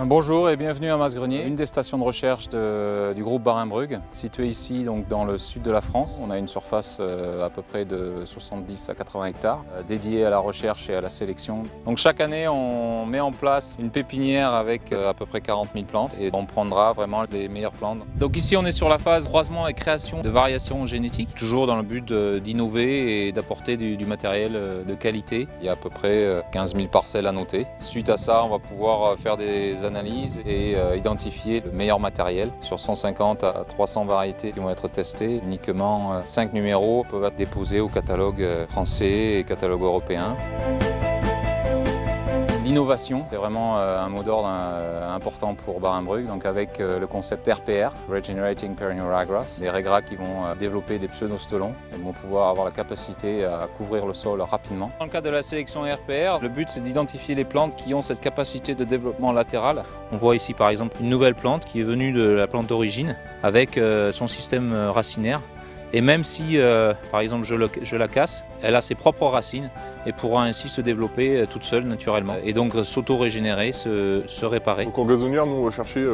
Bonjour et bienvenue à Masgrenier, une des stations de recherche du groupe Barenbrugge, située ici donc, dans le sud de la France. On a une surface à peu près de 70 à 80 hectares dédiée à la recherche et à la sélection. Donc chaque année on met en place une pépinière avec à peu près 40 000 plantes et on prendra vraiment les meilleures plantes. Donc ici on est sur la phase croisement et création de variations génétiques, toujours dans le but d'innover et d'apporter du matériel de qualité. Il y a à peu près 15 000 parcelles à noter. Suite à ça on va pouvoir faire des analyses et identifier le meilleur matériel. Sur 150 à 300 variétés qui vont être testées, uniquement 5 numéros peuvent être déposés au catalogue français et catalogue européen. L'innovation, c'est vraiment un mot d'ordre important pour Barenbrugge, donc avec le concept RPR, Regenerating Perennial Ryegrass, des raies qui vont développer des pseudostolons et vont pouvoir avoir la capacité à couvrir le sol rapidement. Dans le cadre de la sélection RPR, le but c'est d'identifier les plantes qui ont cette capacité de développement latéral. On voit ici par exemple une nouvelle plante qui est venue de la plante d'origine avec son système racinaire. Et même si, par exemple, je la casse, elle a ses propres racines et pourra ainsi se développer toute seule naturellement. Et donc s'auto-régénérer, se réparer. Donc en gazonnière, nous on va chercher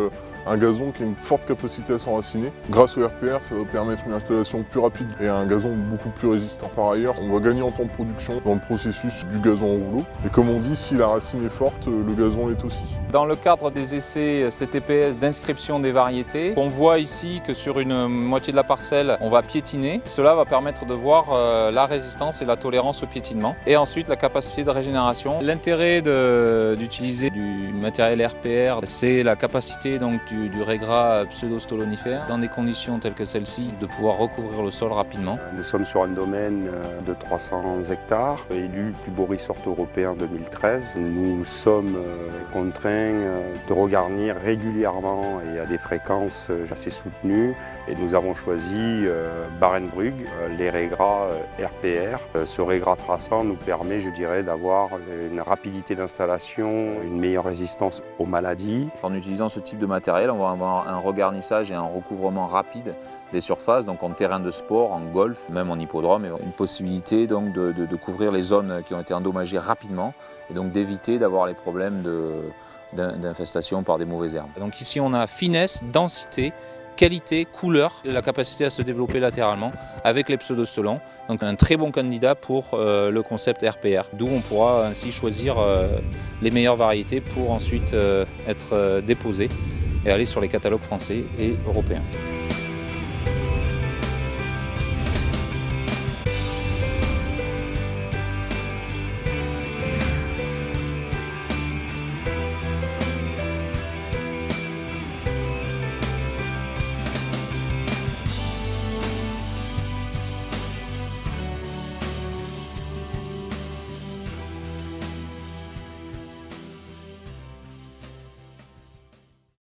un gazon qui a une forte capacité à s'enraciner. Grâce au RPR, ça va permettre une installation plus rapide et un gazon beaucoup plus résistant. Par ailleurs, on va gagner en temps de production dans le processus du gazon en rouleau. Et comme on dit, si la racine est forte, le gazon l'est aussi. Dans le cadre des essais CTPS d'inscription des variétés, on voit ici que sur une moitié de la parcelle, on va piétiner. Cela va permettre de voir la résistance et la tolérance au piétinement. Et ensuite, la capacité de régénération. L'intérêt d'utiliser du matériel RPR, c'est la capacité donc, du raigras pseudostolonifère dans des conditions telles que celle-ci, de pouvoir recouvrir le sol rapidement. Nous sommes sur un domaine de 300 hectares, élu plus beau resort européen 2013. Nous sommes contraints de regarnir régulièrement et à des fréquences assez soutenues. Et nous avons choisi Barenbrugge, les raigras RPR. Ce raigras traçant nous permet, je dirais, d'avoir une rapidité d'installation, une meilleure résistance aux maladies. En utilisant ce type de matériel, on va avoir un regarnissage et un recouvrement rapide des surfaces, donc en terrain de sport, en golf, même en hippodrome, et une possibilité donc de couvrir les zones qui ont été endommagées rapidement et donc d'éviter d'avoir les problèmes d'infestation par des mauvaises herbes. Donc ici on a finesse, densité, qualité, couleur et la capacité à se développer latéralement avec les pseudostolons. Donc un très bon candidat pour le concept RPR, d'où on pourra ainsi choisir les meilleures variétés pour ensuite être déposées et aller sur les catalogues français et européens.